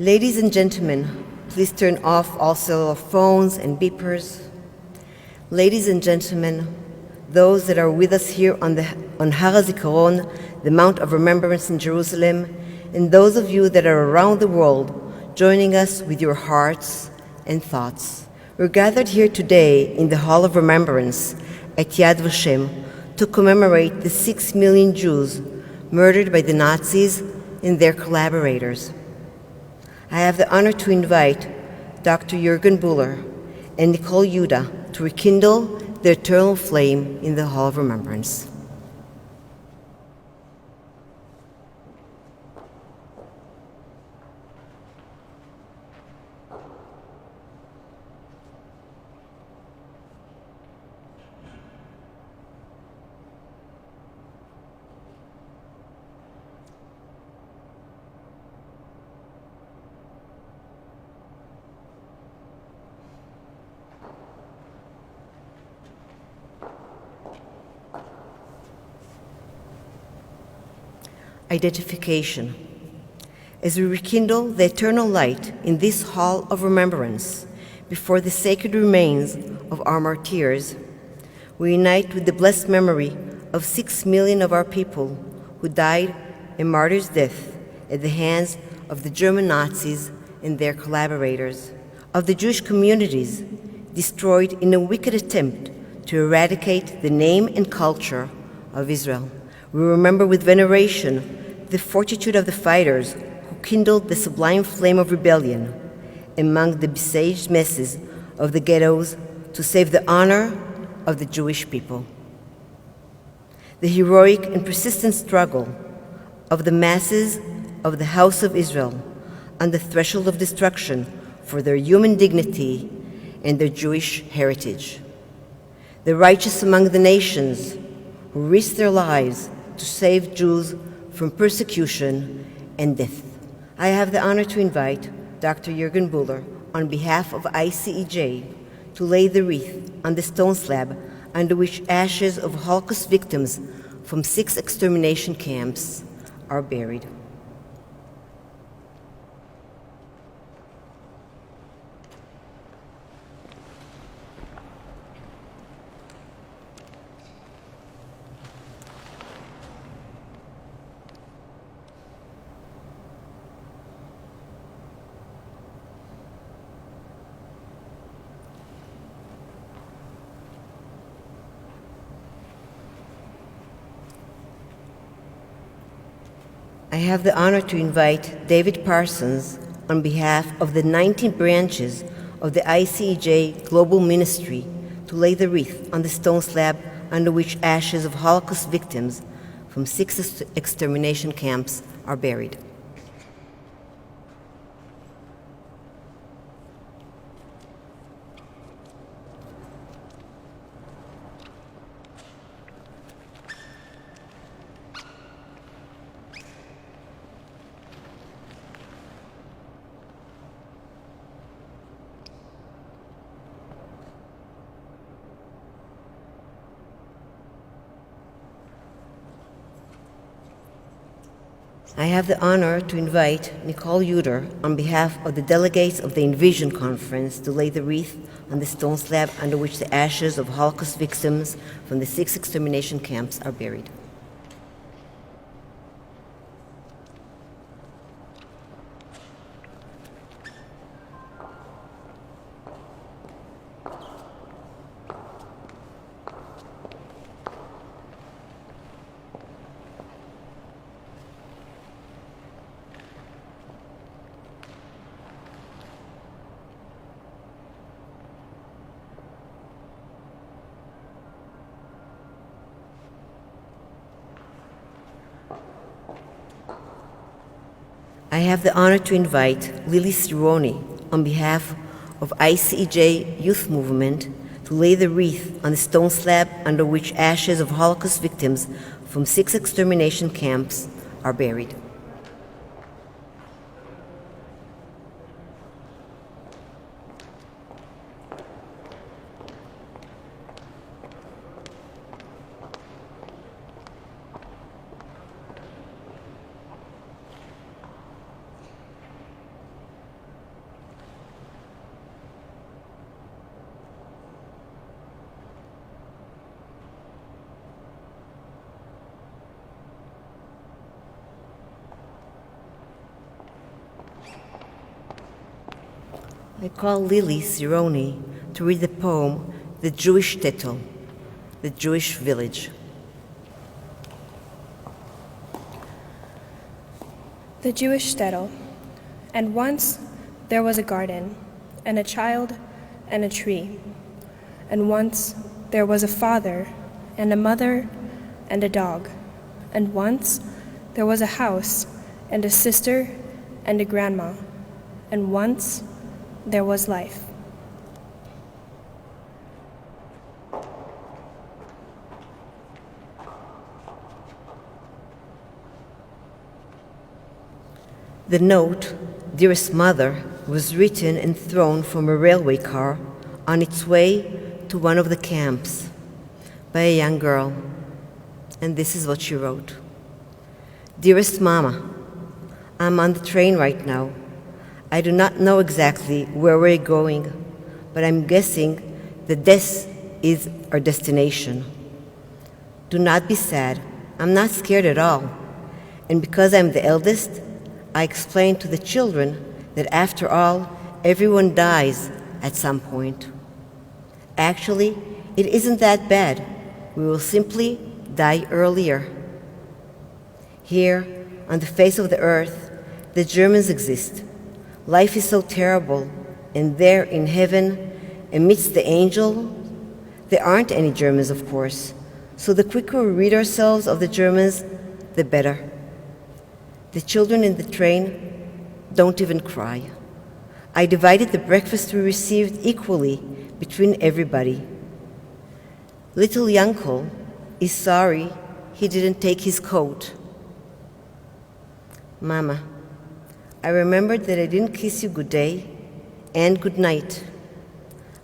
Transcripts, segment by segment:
Ladies and gentlemen, please turn off all cellular phones and beepers. Ladies and gentlemen, those that are with us here on Har HaZikaron, the Mount of Remembrance in Jerusalem, and those of you that are around the world, joining us with your hearts and thoughts. We're gathered here today in the Hall of Remembrance at Yad Vashem to commemorate the 6 million Jews murdered by the Nazis and their collaborators. I have the honor to invite Dr. Jürgen Buller and Nicole Yuda to rekindle the eternal flame in the Hall of Remembrance. Identification. As we rekindle the eternal light in this hall of remembrance before the sacred remains of our martyrs, we unite with the blessed memory of 6 million of our people who died a martyr's death at the hands of the German Nazis and their collaborators, of the Jewish communities destroyed in a wicked attempt to eradicate the name and culture of Israel. We remember with veneration the fortitude of the fighters who kindled the sublime flame of rebellion among the besieged masses of the ghettos to save the honor of the Jewish people. The heroic and persistent struggle of the masses of the house of Israel on the threshold of destruction for their human dignity and their Jewish heritage. The righteous among the nations who risked their lives to save Jews from persecution and death. I have the honor to invite Dr. Jürgen Buller on behalf of ICEJ to lay the wreath on the stone slab under which ashes of Holocaust victims from 6 extermination camps are buried. I have the honor to invite David Parsons on behalf of the 19 branches of the ICEJ Global Ministry to lay the wreath on the stone slab under which ashes of Holocaust victims from 6 extermination camps are buried. I have the honor to invite Nicole Yuda on behalf of the delegates of the Envision Conference to lay the wreath on the stone slab under which the ashes of Holocaust victims from the 6 extermination camps are buried. I have the honor to invite Lily Sironi on behalf of ICEJ Youth Movement to lay the wreath on the stone slab under which ashes of Holocaust victims from 6 extermination camps are buried. I call Lily Sironi to read the poem The Jewish Shtetl, the Jewish Village. The Jewish shtetl. And once there was a garden, and a child, and a tree. And once there was a father, and a mother, and a dog. And once there was a house, and a sister, and a grandma. And once there was life. The note, Dearest Mother, was written and thrown from a railway car on its way to one of the camps by a young girl. And this is what she wrote. Dearest Mama, I'm on the train right now. I do not know exactly where we're going, but I'm guessing that this is our destination. Do not be sad. I'm not scared at all. And because I'm the eldest, I explained to the children that after all, everyone dies at some point. Actually, it isn't that bad. We will simply die earlier. Here, on the face of the earth, the Germans exist. Life is so terrible, and there in heaven, amidst the angels, there aren't any Germans, of course. So the quicker we rid ourselves of the Germans, the better. The children in the train don't even cry. I divided the breakfast we received equally between everybody. Little Yankel is sorry he didn't take his coat. Mama, I remembered that I didn't kiss you good day and good night.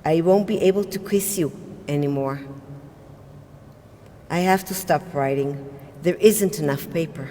I won't be able to kiss you anymore. I have to stop writing. There isn't enough paper.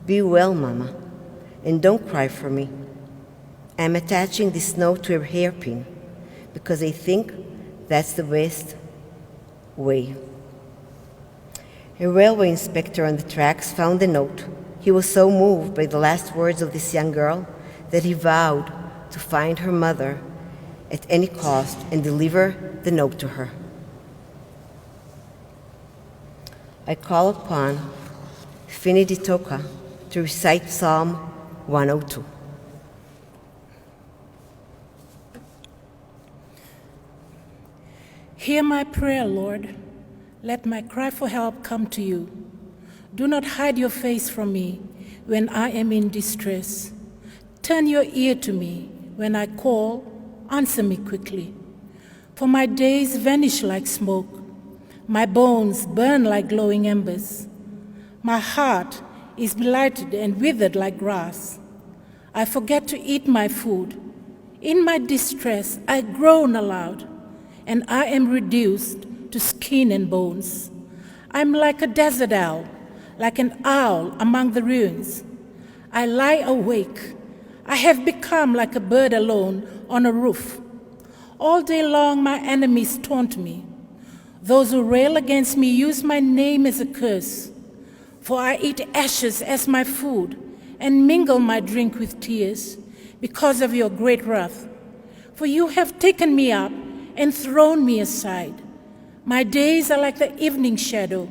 Be well, Mama, and don't cry for me. I'm attaching this note to a hairpin because I think that's the best way. A railway inspector on the tracks found the note. He was so moved by the last words of this young girl that he vowed to find her mother at any cost and deliver the note to her. I call upon Fini Ditoka to recite Psalm 102. Hear my prayer, Lord. Let my cry for help come to you. Do not hide your face from me when I am in distress. Turn your ear to me when I call. Answer me quickly. For my days vanish like smoke. My bones burn like glowing embers. My heart is blighted and withered like grass. I forget to eat my food. In my distress, I groan aloud, and I am reduced to skin and bones. I'm like a desert owl, like an owl among the ruins. I lie awake. I have become like a bird alone on a roof. All day long, my enemies taunt me. Those who rail against me use my name as a curse. For I eat ashes as my food and mingle my drink with tears because of your great wrath. For you have taken me up and thrown me aside. My days are like the evening shadow.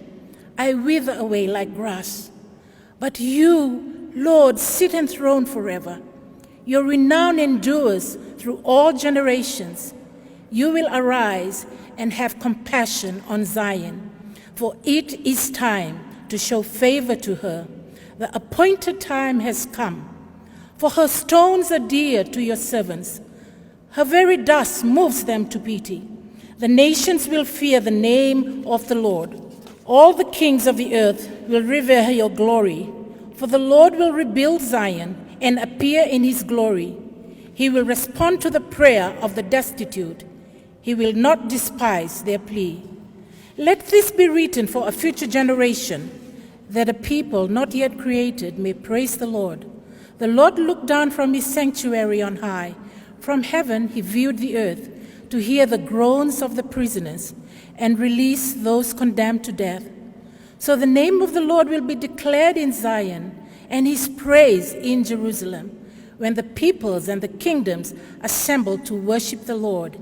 I wither away like grass. But you, Lord, sit enthroned forever. Your renown endures through all generations. You will arise and have compassion on Zion, for it is time to show favor to her. The appointed time has come. For her stones are dear to your servants. Her very dust moves them to pity. The nations will fear the name of the Lord. All the kings of the earth will revere your glory. For the Lord will rebuild Zion and appear in his glory. He will respond to the prayer of the destitute. He will not despise their plea. Let this be written for a future generation, that a people not yet created may praise the Lord. The Lord looked down from his sanctuary on high. From heaven he viewed the earth to hear the groans of the prisoners and release those condemned to death. So the name of the Lord will be declared in Zion and his praise in Jerusalem. when the peoples and the kingdoms assembled to worship the Lord.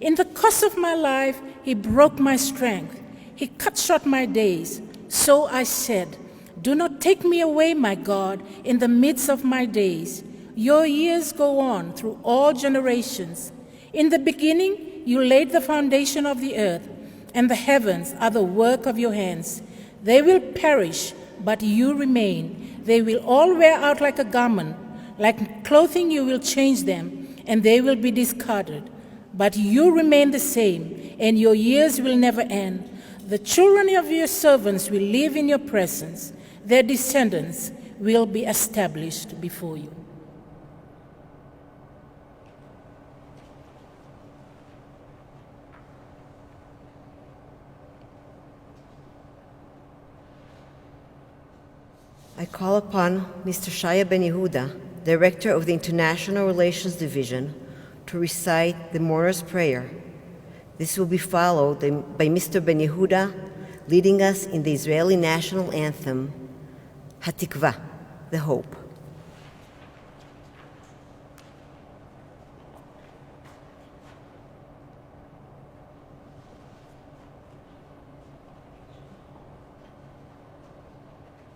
In the course of my life, he broke my strength. He cut short my days. So I said, do not take me away, my God, in the midst of my days. Your years go on through all generations. In the beginning, you laid the foundation of the earth, and the heavens are the work of your hands. They will perish, but you remain. They will all wear out like a garment. Like clothing, you will change them, and they will be discarded. But you remain the same, and your years will never end. The children of your servants will live in your presence. Their descendants will be established before you. I call upon Mr. Shaya Ben Yehuda, Director of the International Relations Division, to recite the mourner's prayer. This will be followed by Mr. Ben Yehuda leading us in the Israeli national anthem, Hatikva, the Hope.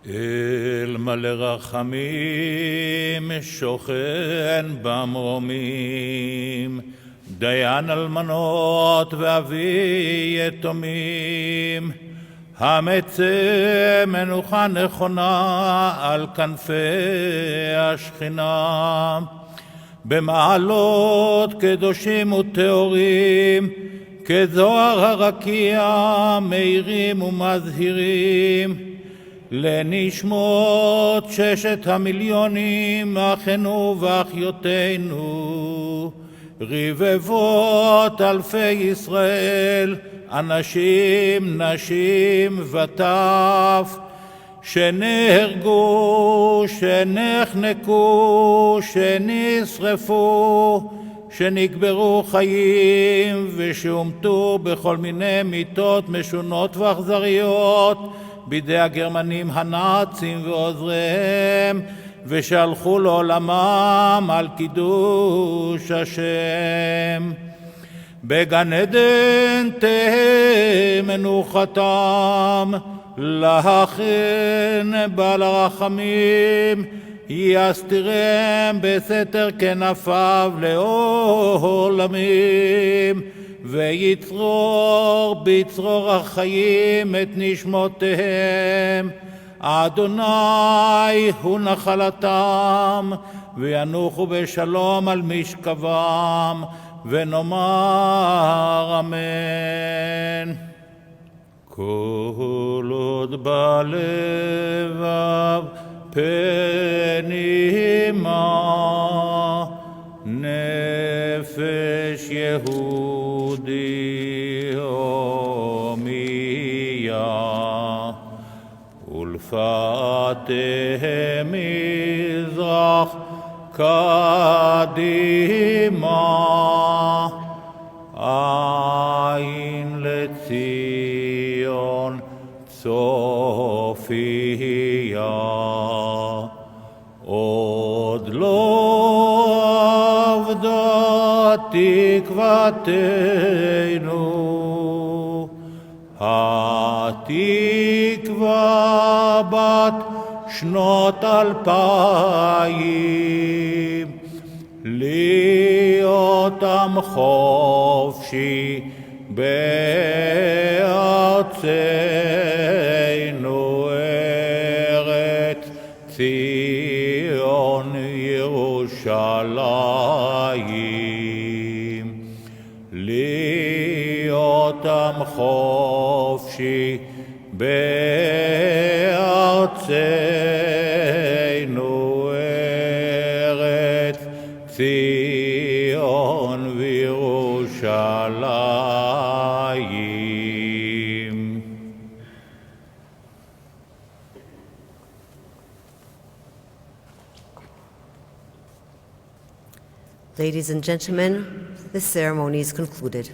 אל מלא רחמים שוכן במרומים, דיין אלמנות ואבי יתומים, המצא מנוחה נכונה על כנפי השכינה, במעלות קדושים וטהורים, כזוהר הרקיע מאירים ומזהירים, לנשמות 6 המיליונים אחינו ואחיותינו, רבבות אלפי ישראל, אנשים, נשים וטף, שנהרגו, שנחנקו, שנשרפו, שנקברו חיים ושהומתו בכל מיני מיתות משונות ואכזריות בידי הגרמנים הנאצים ועוזריהם, ושהלכו לעולמם על קידוש השם. בגן עדן תהא מנוחתם, לכן בעל הרחמים יסתירם בסתר כנפיו לעולמים, ויצרור בצרור החיים את נשמותיהם. אדוני הוא נחלתם, וינוחו בשלום על משכבם, ונאמר אמן. כל עוד בלבב פנימה, נפש יהודי הומיה, ולפתיהם מזרח קדימה, עין לציון צופיה. עוד לא אבדה תקוותנו, התקווה בת שנות 2000, להיות עם חופשי בארצנו, ארץ ציון ירושלים. להיות עם חופשי בארצנו, ארץ ציון וירושלים. Ladies and gentlemen, the ceremony is concluded.